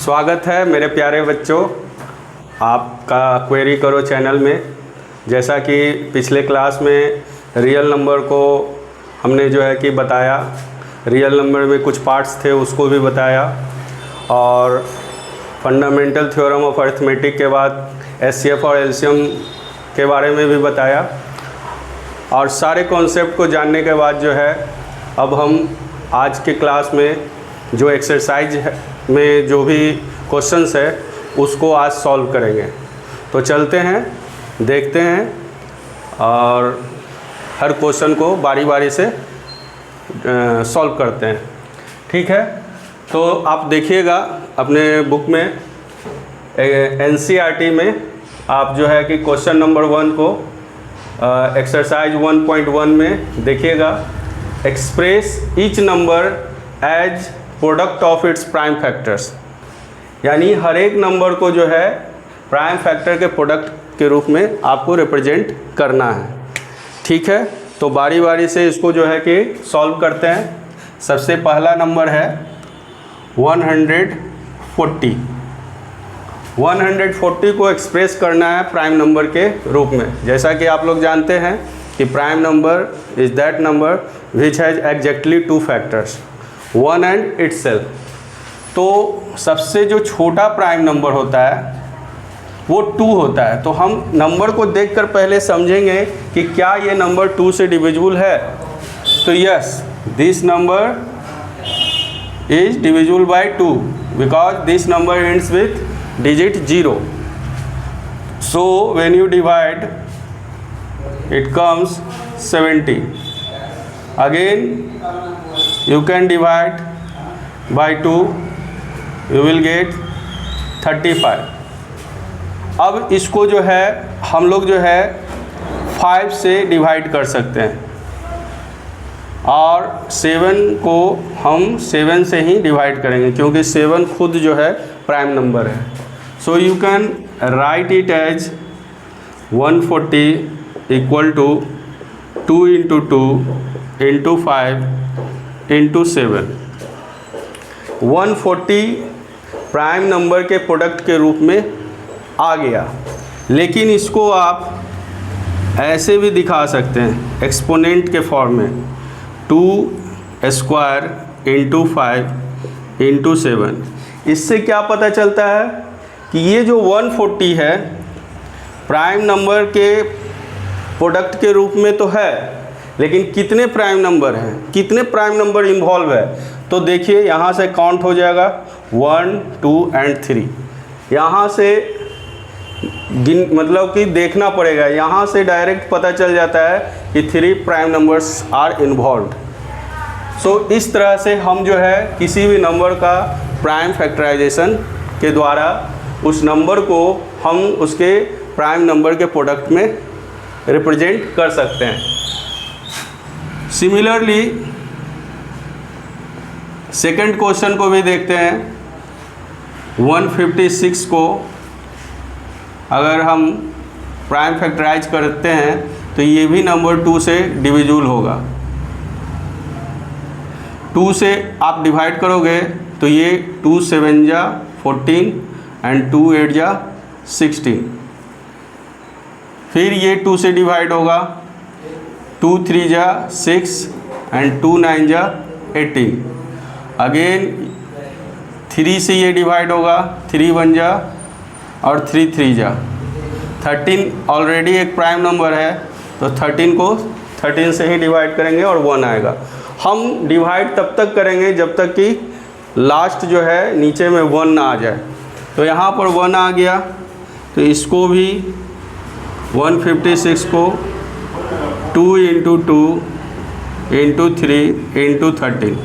स्वागत है मेरे प्यारे बच्चों आपका क्वेरी करो चैनल में। जैसा कि पिछले क्लास में रियल नंबर को हमने जो है कि बताया, रियल नंबर में कुछ पार्ट्स थे उसको भी बताया, और फंडामेंटल थ्योरम ऑफ अरिथमेटिक के बाद एचसीएफ और एलसीएम के बारे में भी बताया। और सारे कॉन्सेप्ट को जानने के बाद जो है अब हम आज के क्लास में जो एक्सरसाइज में जो भी क्वेश्चंस है उसको आज सॉल्व करेंगे। तो चलते हैं, देखते हैं और हर क्वेश्चन को बारी बारी से सॉल्व करते हैं। ठीक है, तो आप देखिएगा अपने बुक में एनसीईआरटी में आप जो है कि क्वेश्चन नंबर 1 को एक्सरसाइज 1.1 में देखिएगा, express each number as product of its prime factors, यानी हर एक नंबर को जो है प्राइम फैक्टर के प्रोडक्ट के रूप में आपको रिप्रेजेंट करना है। ठीक है, तो बारी बारी से इसको जो है कि सॉल्व करते हैं। सबसे पहला नंबर है 140। 140 को एक्सप्रेस करना है प्राइम नंबर के रूप में। जैसा कि आप लोग जानते हैं कि prime number is that number which has exactly 2 factors, 1 and itself. तो सबसे जो छोटा प्राइम नंबर होता है वो 2 होता है। तो हम नंबर को देखकर पहले समझेंगे कि क्या ये नंबर 2 से डिविजिबल है। तो yes, this number is divisible by 2 because this number ends with digit 0. So when you divide it comes 70. Again you can divide by 2, you will get 35. अब इसको जो है हम लोग जो है 5 से डिवाइड कर सकते हैं और 7 को हम 7 से ही डिवाइड करेंगे क्योंकि 7 खुद जो है प्राइम नंबर है। So you can write it as 140 equal to 2 into 2 into 5 into 7। 140 prime number के प्रोडक्ट के रूप में आ गया, लेकिन इसको आप ऐसे भी दिखा सकते हैं एक्सपोनेंट के फॉर्म में, 2 स्क्वायर इंटू 5 इंटू 7। इससे क्या पता चलता है कि ये जो 140 है प्राइम नंबर के प्रोडक्ट के रूप में तो है, लेकिन कितने प्राइम नंबर हैं, कितने प्राइम नंबर इन्वॉल्व है। तो देखिए यहाँ से काउंट हो जाएगा 1, 2 एंड 3। यहाँ से मतलब कि देखना पड़ेगा, यहाँ से डायरेक्ट पता चल जाता है कि 3 प्राइम नंबर्स आर इन्वॉल्व्ड। सो इस तरह से हम जो है किसी भी नंबर का प्राइम फैक्टराइजेशन के द्वारा उस नंबर को हम उसके प्राइम नंबर के प्रोडक्ट में रिप्रेजेंट कर सकते हैं। सिमिलरली सेकंड क्वेश्चन को भी देखते हैं। 156 को अगर हम प्राइम फैक्टराइज करते हैं तो ये भी नंबर 2 से डिविजिबल होगा। 2 से आप डिवाइड करोगे तो ये 2 7 जा 14 एंड 2 8 जा 16। फिर ये 2 से डिवाइड होगा, 2 3 जा 6 एंड 2 9 जा 18। अगेन 3 से ये डिवाइड होगा, 3 1 जा और 3 3 जा 13। ऑलरेडी एक प्राइम नंबर है तो 13 को 13 से ही डिवाइड करेंगे और 1 आएगा। हम डिवाइड तब तक करेंगे जब तक कि लास्ट जो है नीचे में 1 ना आ जाए। तो यहाँ पर 1 आ गया, तो इसको भी 156 को 2 इंटू 2 इंटू 3 इंटू 13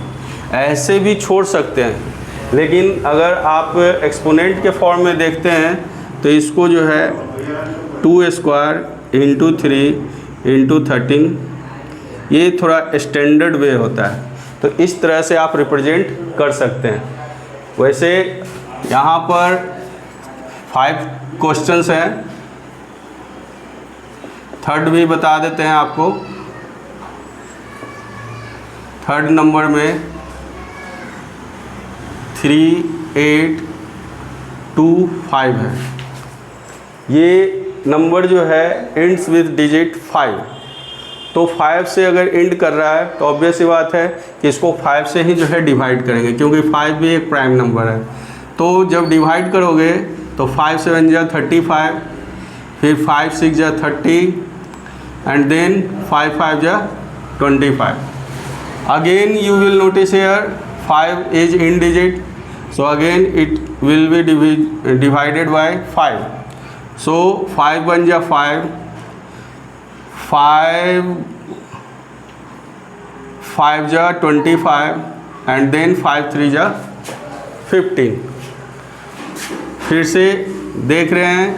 ऐसे भी छोड़ सकते हैं, लेकिन अगर आप एक्सपोनेंट के फॉर्म में देखते हैं तो इसको जो है 2 स्क्वायर इंटू 3 इंटू 13, ये थोड़ा स्टैंडर्ड वे होता है। तो इस तरह से आप रिप्रेजेंट कर सकते हैं। वैसे यहाँ पर 5 क्वेश्चंस हैं, थर्ड भी बता देते हैं आपको। थर्ड नंबर में 3 8 5 है। ये नंबर जो है एंड्स विद डिजिट 5, तो 5 से अगर एंड कर रहा है तो ऑब्वियस सी बात है कि इसको 5 से ही जो है डिवाइड करेंगे, क्योंकि 5 भी एक प्राइम नंबर है। तो जब डिवाइड करोगे तो 5 7 जा 35, फिर 5 6 जा 30 एंड देन 5 5 जा 25। Again you will notice here 5 is in digit, so again it will be divided by 5, so 5 1 ja 5, 5 ja 25 and then 5 3 ja 15। फिर से देख रहे हैं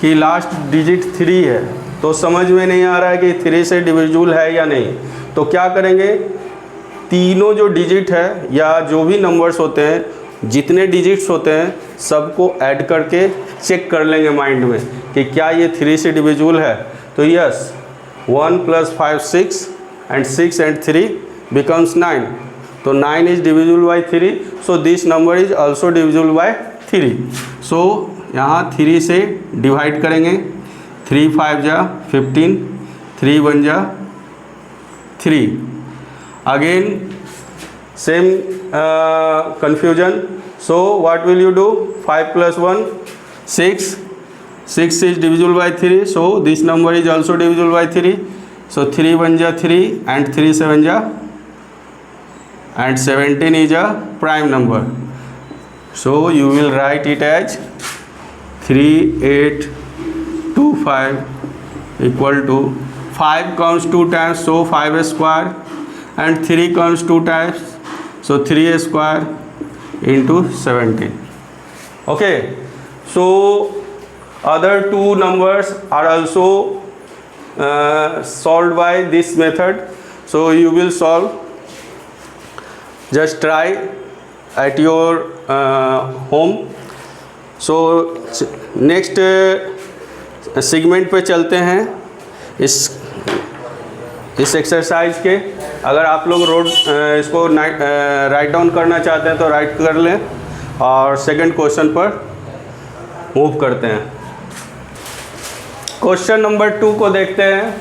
कि लास्ट डिजिट 3 है, तो समझ में नहीं आ रहा है कि 3 से डिविजिबल है या नहीं। तो क्या करेंगे, तीनों जो डिजिट है या जो भी नंबर्स होते हैं, जितने डिजिट्स होते हैं सबको ऐड करके चेक कर लेंगे माइंड में कि क्या ये 3 से डिविजिबल है। तो यस, 1 + 5 6 and 6 and 3 becomes 9, तो 9 is divisible by 3, so this number is also divisible by 3। so यहाँ 3 से डिवाइड करेंगे, 3 5 जा 15, 3 1 जा 3। Again same confusion, so what will you do, 5 + 1 6, 6 is divisible by 3, so this number is also divisible by 3, so 3 1 ja 3 and 3 7 ja and 17 is a prime number, so you will write it as 3 8 2 5 equal to 5 comes 2 times, so 5 square, and 3 comes 2 times, so 3 square into 17। okay, so other two numbers are also solved by this method, so you will solve, just try at your home। so next segment पे चलते हैं इस exercise के। अगर आप लोग इसको write down करना चाहते हैं तो राइट कर लें, और सेकंड क्वेश्चन पर मूव करते हैं। क्वेश्चन नंबर 2 को देखते हैं,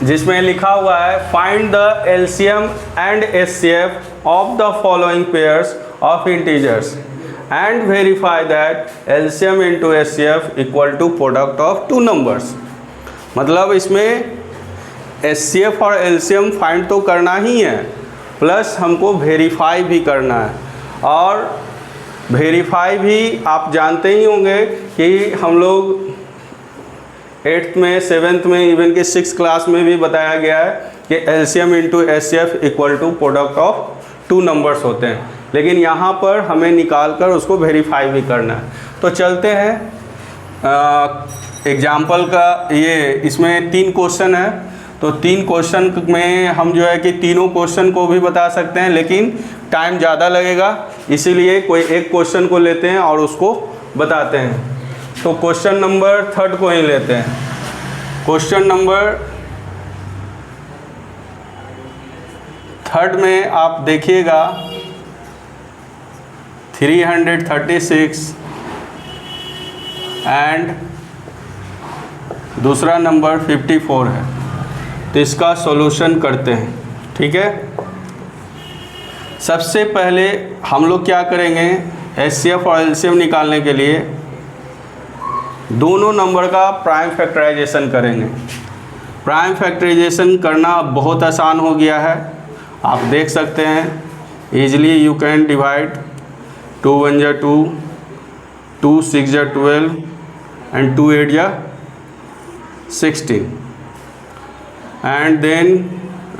जिसमें लिखा हुआ है find the LCM and HCF of the following pairs of integers and verify that LCM into HCF equal to product of two numbers. मतलब इसमें एचसीएफ और एलसीएम फाइंड तो करना ही है, प्लस हमको वेरीफाई भी करना है। और वेरीफाई भी आप जानते ही होंगे कि हम लोग 8th में 7th में इवन कि 6th क्लास में भी बताया गया है कि LCM into HCF equal to product of two numbers होते हैं, लेकिन यहाँ पर हमें निकाल कर उसको वेरीफाई भी करना है। तो चलते हैं एग्जाम्पल का, ये इसमें 3 क्वेश्चन है, तो 3 क्वेश्चन में हम जो है कि तीनों क्वेश्चन को भी बता सकते हैं, लेकिन टाइम ज़्यादा लगेगा, इसीलिए कोई एक क्वेश्चन को लेते हैं और उसको बताते हैं। तो क्वेश्चन नंबर 3 को ही लेते हैं। क्वेश्चन नंबर 3 में आप देखिएगा 336 एंड दूसरा नंबर 54 है, तो इसका सॉल्यूशन करते हैं। ठीक है, सबसे पहले हम लोग क्या करेंगे, एचसीएफ और एलसीएम निकालने के लिए दोनों नंबर का प्राइम फैक्टराइजेशन करेंगे। प्राइम फैक्टराइजेशन करना बहुत आसान हो गया है, आप देख सकते हैं ईजिली यू कैन डिवाइड 2 1 जा 2, 2 6 जा 12 एंड 2 8 जा 16, and then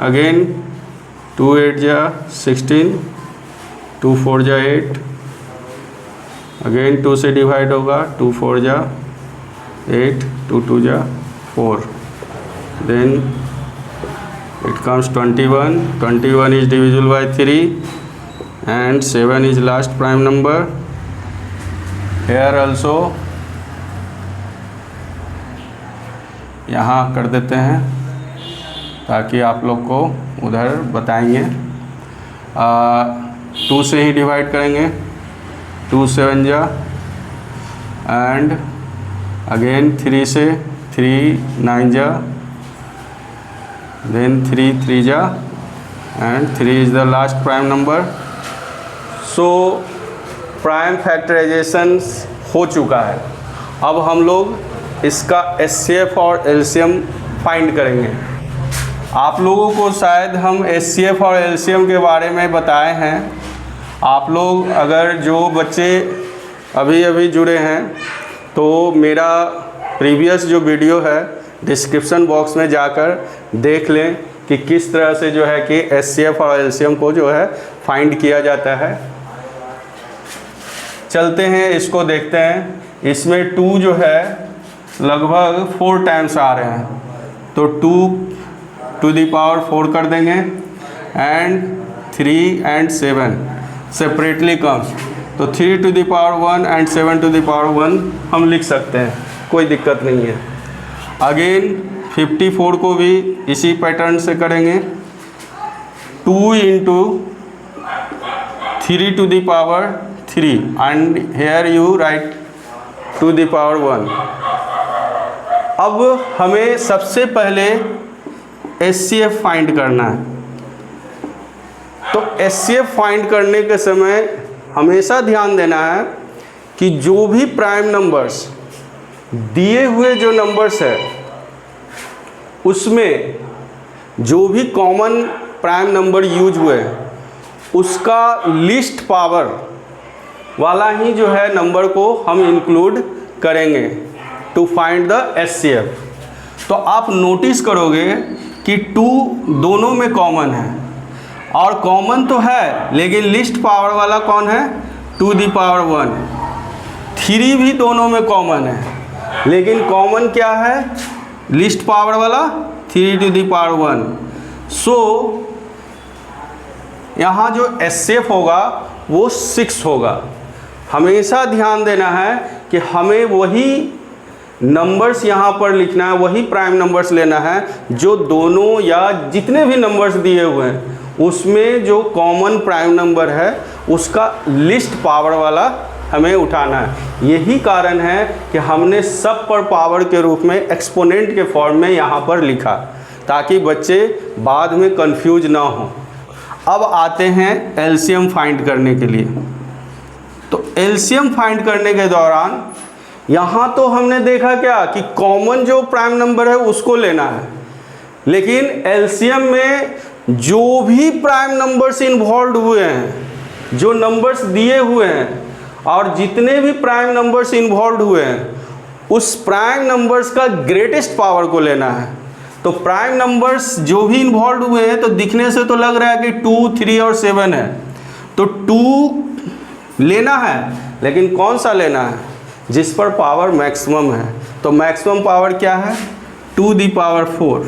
again 2 8 जा 16, 2 4 जा 8, अगेन 2 से डिवाइड होगा, 2 4 जा 8, 2 2 जा 4, then it comes 21, 21 is divisible by 3 and 7 is last prime number। here also यहाँ कर देते हैं ताकि आप लोग को उधर बताएंगे। 2 से ही डिवाइड करेंगे, 2 7 जा एंड अगेन 3 से 3 9 जा, देन 3 3 जा, and 3 is the last prime number. So prime factorization हो चुका है। अब हम लोग इसका एचसीएफ और एलसीएम फाइंड करेंगे। आप लोगों को शायद हम एचसीएफ और एलसीएम के बारे में बताए हैं। आप लोग अगर जो बच्चे अभी अभी जुड़े हैं तो मेरा प्रीवियस जो वीडियो है डिस्क्रिप्शन बॉक्स में जाकर देख लें कि किस तरह से जो है कि एचसीएफ और एलसीएम को जो है फाइंड किया जाता है। चलते हैं, इसको देखते हैं। इसमें 2 जो है लगभग 4 टाइम्स आ रहे हैं, तो 2 टू द पावर 4 कर देंगे, एंड 3 एंड 7 सेपरेटली कम्स, तो 3 to the power 1 and 7 to the power 1 हम लिख सकते हैं, कोई दिक्कत नहीं है। अगेन 54 को भी इसी पैटर्न से करेंगे, 2 into 3 to the power 3 and here you write to the power 1। अब हमें सबसे पहले एचसीएफ फाइंड करना है। तो एचसीएफ फाइंड करने के समय हमेशा ध्यान देना है कि जो भी प्राइम नंबर्स दिए हुए जो नंबर्स है उसमें जो भी कॉमन प्राइम नंबर यूज हुए उसका लिस्ट पावर वाला ही जो है नंबर को हम इंक्लूड करेंगे टू फाइंड द एचसीएफ। तो आप नोटिस करोगे कि 2 दोनों में कॉमन है, और कॉमन तो है लेकिन लिस्ट पावर वाला कौन है, 2 दी पावर 1। 3 भी दोनों में कॉमन है, लेकिन कॉमन क्या है, लिस्ट पावर वाला 3 टू दी पावर 1। सो यहाँ जो एचसीएफ होगा वो 6 होगा। हमेशा ध्यान देना है कि हमें वही नंबर्स यहाँ पर लिखना है, वही प्राइम नंबर्स लेना है जो दोनों या जितने भी नंबर्स दिए हुए हैं उसमें जो कॉमन प्राइम नंबर है उसका लिस्ट पावर वाला हमें उठाना है। यही कारण है कि हमने सब पर पावर के रूप में एक्सपोनेंट के फॉर्म में यहाँ पर लिखा, ताकि बच्चे बाद में कंफ्यूज ना हो। अब आते हैं एलसीएम फाइंड करने के लिए। तो एलसीएम फाइंड करने के दौरान यहाँ तो हमने देखा क्या कि कॉमन जो प्राइम नंबर है उसको लेना है, लेकिन एलसीएम में जो भी प्राइम नंबर्स इन्वॉल्व हुए हैं, जो नंबर्स दिए हुए हैं और जितने भी प्राइम नंबर्स इन्वॉल्व हुए हैं उस प्राइम नंबर्स का ग्रेटेस्ट पावर को लेना है। तो प्राइम नंबर्स जो भी इन्वॉल्व हुए हैं, तो दिखने से तो लग रहा है कि 2, 3 और 7 है, तो 2 लेना है, लेकिन कौन सा लेना है, जिस पर पावर मैक्सिमम है। तो मैक्सिमम पावर क्या है, 2 दी पावर 4।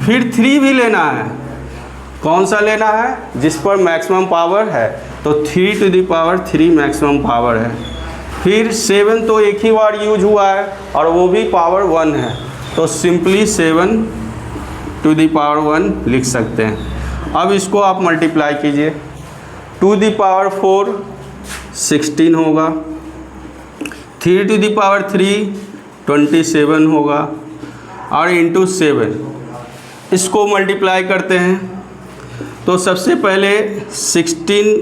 फिर 3 भी लेना है, कौन सा लेना है, जिस पर मैक्सिमम पावर है, तो 3 टू दी पावर 3 मैक्सिमम पावर है। फिर 7 तो एक ही बार यूज हुआ है और वो भी पावर 1 है, तो सिंपली 7 टू दी पावर 1 लिख सकते हैं। अब इसको आप मल्टीप्लाई कीजिए, 2 दी पावर 4 16 होगा, 3 टू दी पावर 3 27 होगा, और इंटू 7 इसको मल्टीप्लाई करते हैं। तो सबसे पहले 16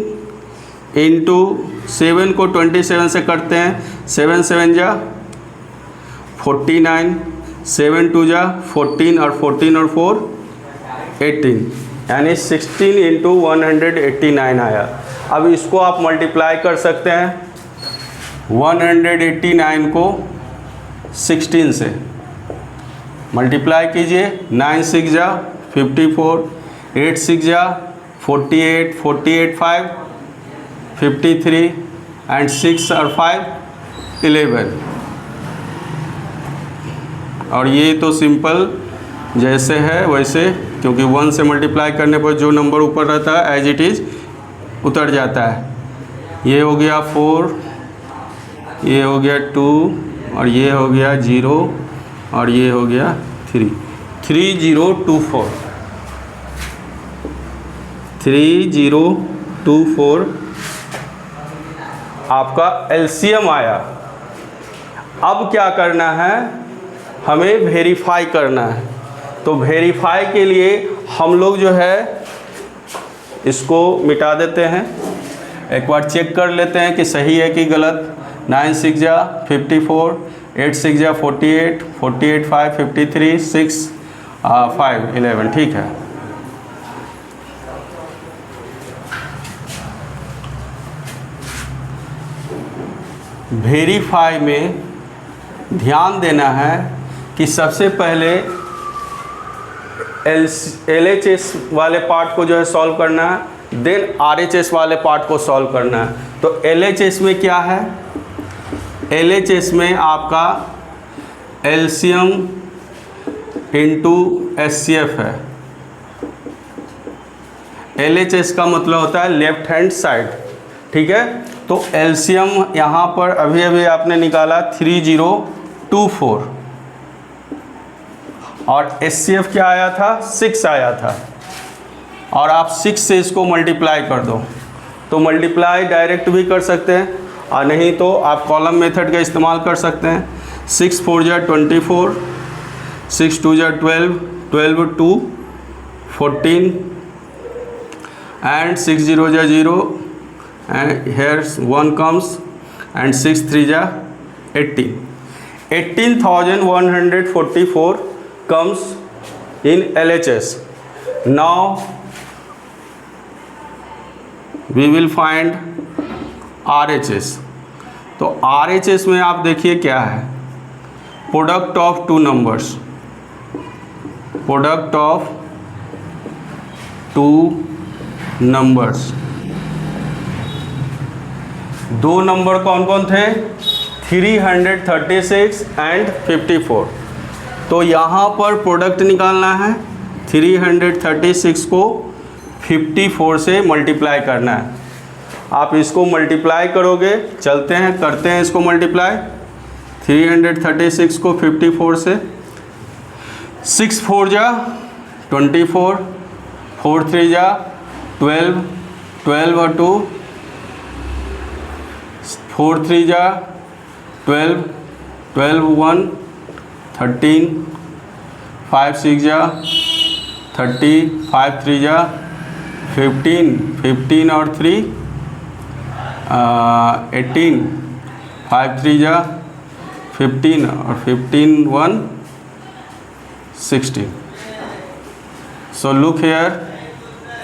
इंटू 7 को 27 से करते हैं, 7 7 जा 49, 7 2 जा 14 और 14 और 4 18, यानी 16 इंटू 189 आया। अब इसको आप मल्टीप्लाई कर सकते हैं 189 को 16 से मल्टीप्लाई कीजिए, 9 6 जा 54, 8 6 जा 48, 48 5 53 एंड 6 और 5 11। और ये तो सिंपल जैसे है वैसे, क्योंकि 1 से मल्टीप्लाई करने पर जो नंबर ऊपर रहता है एज इट इज़ उतर जाता है। ये हो गया 4, ये हो गया 2, और ये हो गया 0, और ये हो गया 3, 3024 3024 आपका एलसीएम आया। अब क्या करना है, हमें वेरीफाई करना है। तो वेरीफाई के लिए हम लोग जो है इसको मिटा देते हैं, एक बार चेक कर लेते हैं कि सही है कि गलत। 9 6 जा 54, 8 6 जा 48, 48 5 53, 6 5 11, ठीक है। वेरीफाई में ध्यान देना है कि सबसे पहले LHS वाले पार्ट को जो है सॉल्व करना है, देन RHS वाले पार्ट को सॉल्व करना है। तो LHS में क्या है, LHS में आपका एलसीएम इंटू HCF है। LHS का मतलब होता है लेफ्ट हैंड साइड, ठीक है। तो एलसीएम यहाँ पर अभी अभी आपने निकाला 3024 और HCF क्या आया था, 6 आया था, और आप 6 से इसको मल्टीप्लाई कर दो। तो मल्टीप्लाई डायरेक्ट भी कर सकते हैं और नहीं तो आप कॉलम मेथड का इस्तेमाल कर सकते हैं। 6 4 जा 24, 6 2 जा 12, 12 2 14 and 6 0 जा 0 and here 1 comes and 6 3 जा 18. 18,144 comes in LHS. Now we will find RHS. तो RHS में आप देखिए क्या है, product of two numbers, product of two numbers. दो नंबर कौन कौन थे, 336 एंड 54। तो यहाँ पर प्रोडक्ट निकालना है, 336 को 54 से मल्टीप्लाई करना है। आप इसको मल्टीप्लाई करोगे, चलते हैं करते हैं इसको मल्टीप्लाई। 336 को 54 से, 6 4 जा 24, 4 3 जा 12, 12 और 2, 4 3 जा 12, 12 1 13, 5 6 जा 30, 5 3 जा 15, 15 और 3 18, 5 3 जा 15 और 15 1 16. So look here,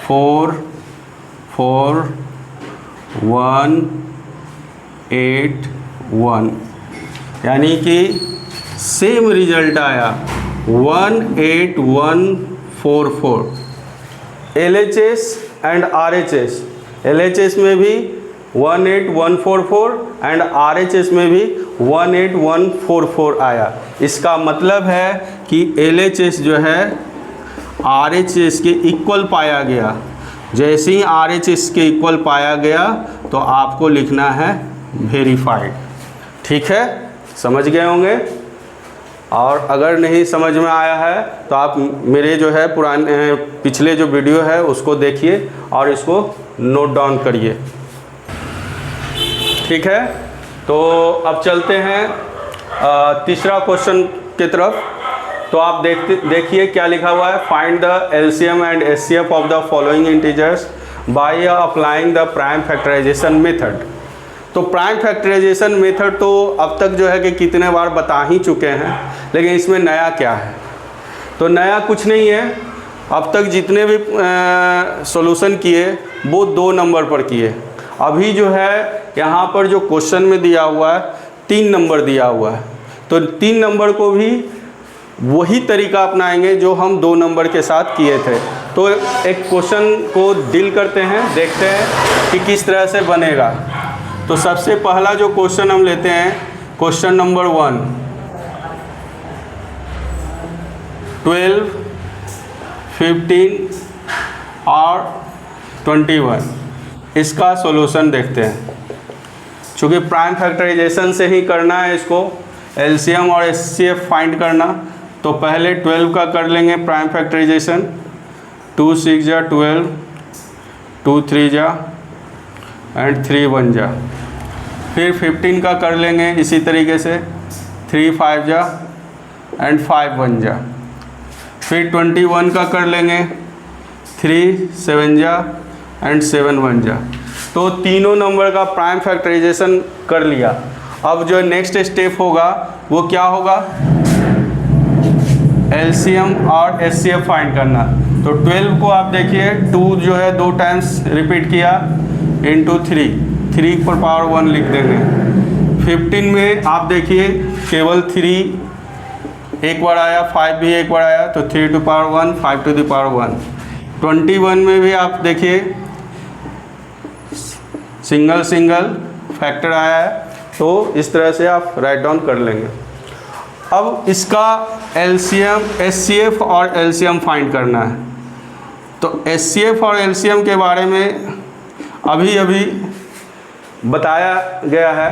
4 4 1 8 1, यानी कि सेम रिजल्ट आया 18144। LHS एंड RHS, LHS में भी 18144 एंड RHS में भी 18144 आया। इसका मतलब है कि LHS जो है RHS के इक्वल पाया गया। जैसे ही RHS के इक्वल पाया गया तो आपको लिखना है वेरीफाइड, ठीक है, समझ गए होंगे। और अगर नहीं समझ में आया है तो आप मेरे जो है पुराने पिछले जो वीडियो है उसको देखिए और इसको नोट डाउन करिए, ठीक है। तो अब चलते हैं तीसरा क्वेश्चन की तरफ। तो आप देखिए क्या लिखा हुआ है, find the LCM and HCF of the following integers by applying the prime factorization method. तो प्राइम फैक्टराइजेशन मेथड तो अब तक जो है कि कितने बार बता ही चुके हैं, लेकिन इसमें नया क्या है। तो नया कुछ नहीं है, अब तक जितने भी सॉल्यूशन किए वो 2 नंबर पर किए। अभी जो है यहाँ पर जो क्वेश्चन में दिया हुआ है 3 नंबर दिया हुआ है, तो 3 नंबर को भी वही तरीका अपनाएंगे जो हम 2 नंबर के साथ किए थे। तो एक क्वेश्चन को डील करते हैं, देखते हैं कि किस तरह से बनेगा। तो सबसे पहला जो क्वेश्चन हम लेते हैं, क्वेश्चन नंबर 1, 12, 15 और 21, इसका सॉल्यूशन देखते हैं। चूँकि प्राइम फैक्टराइजेशन से ही करना है इसको, एलसीएम और एचसीएफ फाइंड करना, तो पहले 12 का कर लेंगे प्राइम फैक्टराइजेशन। 2 6 जा 12, 2 3 जा एंड 3 1 जा। फिर 15 का कर लेंगे इसी तरीके से, 3 5 जा एंड 5 1 जा। फिर 21 का कर लेंगे, 3 7 जा एंड 7 1 जा। तो तीनों नंबर का प्राइम फैक्टराइजेशन कर लिया। अब जो नेक्स्ट स्टेप होगा वो क्या होगा, एलसीएम और एचसीएफ फाइंड करना। तो 12 को आप देखिए 2 जो है 2 टाइम्स रिपीट किया इंटू 3 पर पावर 1 लिख देंगे। 15 में आप देखिए केवल 3 एक बार आया, 5 भी एक बार आया, तो 3 to power 1 5 to the power 1। 21 में भी आप देखिए सिंगल फैक्टर आया है, तो इस तरह से आप राइट डाउन कर लेंगे। अब इसका एलसीएम, एचसीएफ और एलसीएम फाइंड करना है। तो एचसीएफ और एलसीएम के बारे में अभी बताया गया है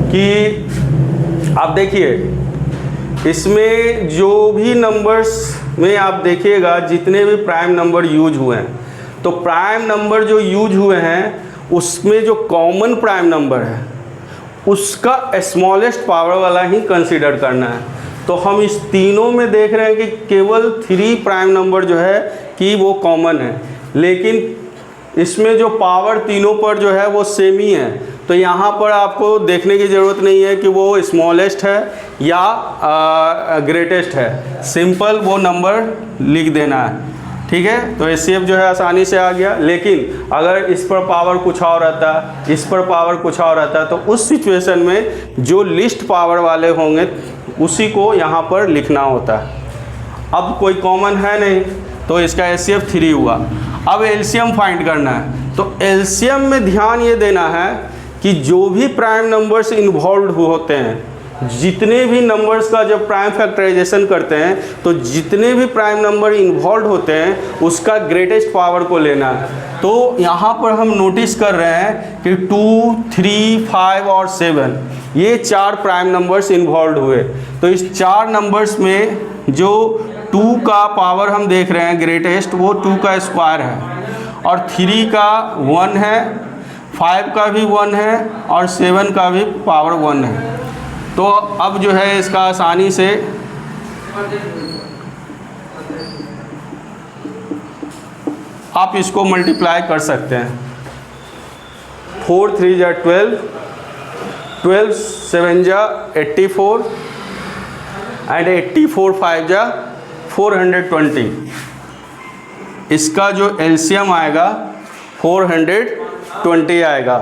कि आप देखिए इसमें जो भी नंबर्स में आप देखिएगा जितने भी प्राइम नंबर यूज हुए हैं, तो प्राइम नंबर जो यूज हुए हैं उसमें जो कॉमन प्राइम नंबर है उसका स्मॉलेस्ट पावर वाला ही कंसीडर करना है। तो हम इस तीनों में देख रहे हैं कि केवल 3 प्राइम नंबर जो है कि वो कॉमन है, लेकिन इसमें जो पावर तीनों पर जो है वो सेम ही है। तो यहाँ पर आपको देखने की ज़रूरत नहीं है कि वो स्मॉलेस्ट है या ग्रेटेस्ट है, सिंपल वो नंबर लिख देना है, ठीक है। तो एचसीएफ जो है आसानी से आ गया। लेकिन अगर इस पर पावर कुछ और रहता, इस पर पावर कुछ और रहता, तो उस सिचुएशन में जो लिस्ट पावर वाले होंगे उसी को यहाँ पर लिखना होता है। अब कोई कॉमन है नहीं, तो इसका एचसीएफ 3 हुआ। अब एलसीएम फाइंड करना है। तो एलसीएम में ध्यान ये देना है कि जो भी प्राइम नंबर्स इन्वॉल्व होते हैं, जितने भी नंबर्स का जब प्राइम फैक्टराइजेशन करते हैं तो जितने भी प्राइम नंबर इन्वॉल्व होते हैं उसका ग्रेटेस्ट पावर को लेना है। तो यहाँ पर हम नोटिस कर रहे हैं कि 2 3 5 और 7 ये 4 प्राइम नंबर्स इन्वॉल्व हुए। तो इस 4 नंबर्स में जो 2 का पावर हम देख रहे हैं ग्रेटेस्ट, वो 2 का स्क्वायर है, और 3 का 1 है, 5 का भी 1 है, और 7 का भी पावर 1 है। तो अब जो है इसका आसानी से आप इसको मल्टीप्लाई कर सकते हैं। 4 3 जा 12, 12 7 जा 84 एंड 84 5 जा 420। इसका जो एलसीएम आएगा 420 आएगा,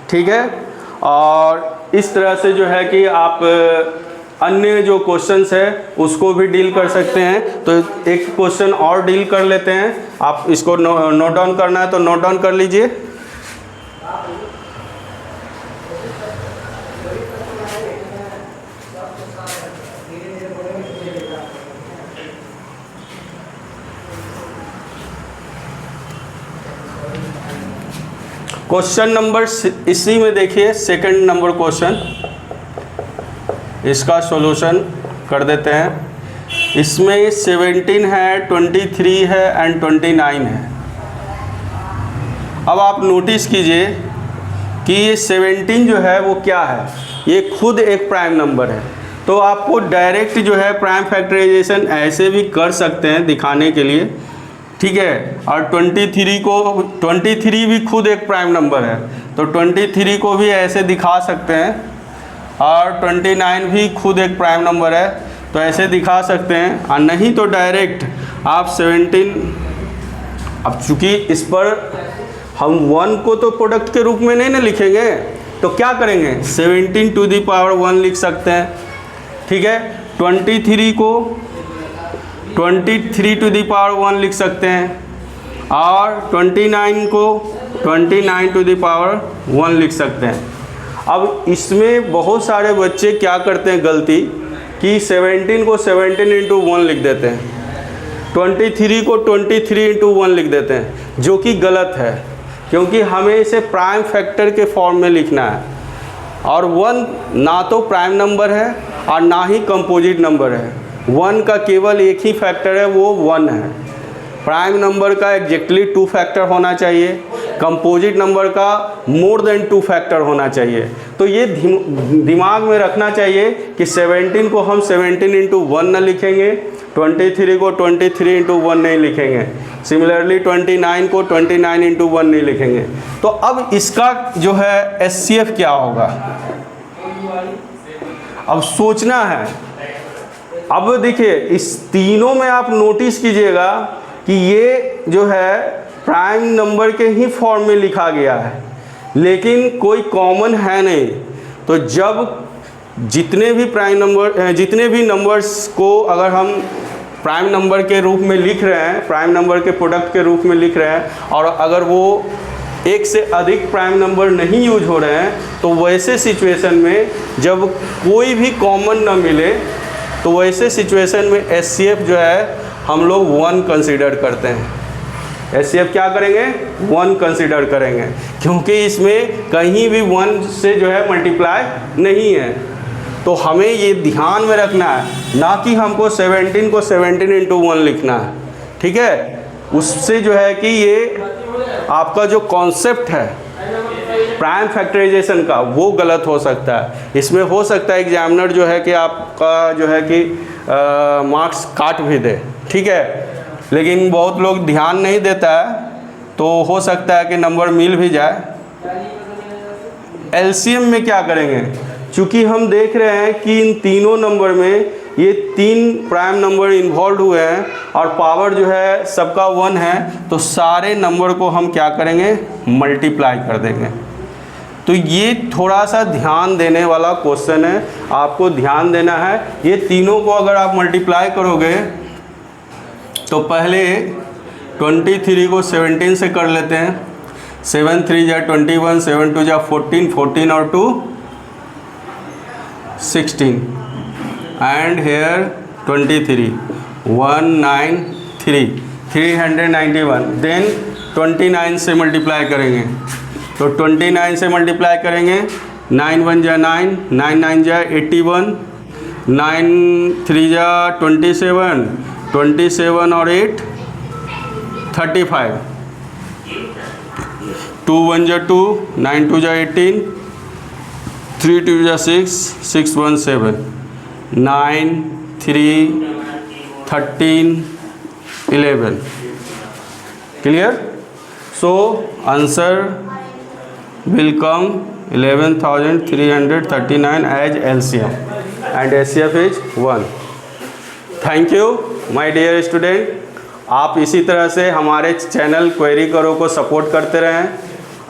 ठीक है। और इस तरह से जो है कि आप अन्य जो क्वेश्चंस है उसको भी डील कर सकते हैं। तो एक क्वेश्चन और डील कर लेते हैं। आप इसको नोट डाउन करना है तो नोट डाउन कर लीजिए। क्वेश्चन नंबर इसी में देखिए सेकंड नंबर क्वेश्चन, इसका सॉल्यूशन कर देते हैं। इसमें 17 है, 23 है एंड 29 है। अब आप नोटिस कीजिए कि ये 17 जो है वो क्या है, ये खुद एक प्राइम नंबर है। तो आपको डायरेक्ट जो है प्राइम फैक्टराइजेशन ऐसे भी कर सकते हैं दिखाने के लिए, ठीक है। और 23 भी खुद एक प्राइम नंबर है, तो 23 को भी ऐसे दिखा सकते हैं। और 29 भी खुद एक प्राइम नंबर है, तो ऐसे दिखा सकते हैं। और नहीं तो डायरेक्ट आप 17, अब चूँकि इस पर हम 1 को तो प्रोडक्ट के रूप में नहीं ना लिखेंगे, तो क्या करेंगे 17 टू द पावर 1 लिख सकते हैं, ठीक है। 23 को 23 टू द पावर 1 लिख सकते हैं, और 29 को 29 टू द पावर 1 लिख सकते हैं। अब इसमें बहुत सारे बच्चे क्या करते हैं गलती कि 17 को 17 इंटू 1 लिख देते हैं, 23 को 23 इंटू 1 लिख देते हैं, जो कि गलत है, क्योंकि हमें इसे प्राइम फैक्टर के फॉर्म में लिखना है। और 1 ना तो प्राइम नंबर है और ना ही कंपोजिट नंबर है। 1 का केवल एक ही फैक्टर है, वो 1 है। प्राइम नंबर का एग्जैक्टली 2 फैक्टर होना चाहिए, कंपोजिट नंबर का मोर देन 2 फैक्टर होना चाहिए। तो ये दिमाग में रखना चाहिए कि 17 को हम 17 इंटू 1 न लिखेंगे, 23 को 23 इंटू 1 नहीं लिखेंगे, सिमिलरली 29 को 29 इंटू 1 नहीं लिखेंगे। तो अब इसका जो है HCF क्या होगा, अब सोचना है। अब देखिए इस तीनों में आप नोटिस कीजिएगा कि ये जो है प्राइम नंबर के ही फॉर्म में लिखा गया है, लेकिन कोई कॉमन है नहीं। तो जब जितने भी नंबर्स को अगर हम प्राइम नंबर के रूप में लिख रहे हैं, प्राइम नंबर के प्रोडक्ट के रूप में लिख रहे हैं, और अगर वो एक से अधिक प्राइम नंबर नहीं यूज हो रहे हैं, तो वैसे सिचुएशन में जब कोई भी कॉमन ना मिले, तो वैसे सिचुएशन में HCF जो है हम लोग 1 कंसीडर करते हैं। HCF क्या करेंगे, 1 कंसीडर करेंगे, क्योंकि इसमें कहीं भी 1 से जो है मल्टीप्लाई नहीं है। तो हमें ये ध्यान में रखना है, ना कि हमको 17 को 17 इंटू 1 लिखना है, ठीक है। उससे जो है कि ये आपका जो कॉन्सेप्ट है प्राइम फैक्टराइजेशन का वो गलत हो सकता है। इसमें हो सकता है एग्जामिनर जो है कि आपका जो है कि मार्क्स काट भी दे, ठीक है, लेकिन बहुत लोग ध्यान नहीं देता है, तो हो सकता है कि नंबर मिल भी जाए। LCM में क्या करेंगे, चूँकि हम देख रहे हैं कि इन तीनों नंबर में ये 3 प्राइम नंबर इन्वॉल्व हुए हैं और पावर जो है सबका 1 है, तो सारे नंबर को हम क्या करेंगे, मल्टीप्लाई कर देंगे। तो ये थोड़ा सा ध्यान देने वाला क्वेश्चन है, आपको ध्यान देना है। ये तीनों को अगर आप मल्टीप्लाई करोगे तो पहले 23 को 17 से कर लेते हैं, 7 3 जा 21, 7 2 जा 14, 14 और 2 16, and here 23, 193, 391, देन 29 से मल्टीप्लाई करेंगे, तो 29 से मल्टीप्लाई करेंगे, 9 1 जा 9, 9 9 जा 81, 9 3 जा 27, 27 और 8 35, 2 1 जा 2, 9 2 जा 18, 3 2 जा 6, 6 1 7, 9 3 13 11, clear. So answer will come 11,339 as LCM and HCF is 1. Thank you my dear student. आप इसी तरह से हमारे चैनल क्वेरी करो को सपोर्ट करते रहें,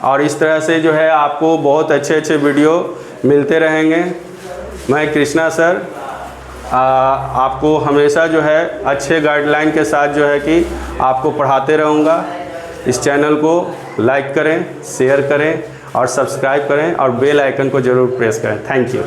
और इस तरह से जो है आपको बहुत अच्छे अच्छे वीडियो मिलते रहेंगे। मैं कृष्णा सर आपको हमेशा जो है अच्छे गाइडलाइन के साथ जो है कि आपको पढ़ाते रहूँगा। इस चैनल को लाइक करें, शेयर करें और सब्सक्राइब करें, और बेल आइकन को ज़रूर प्रेस करें। Thank you.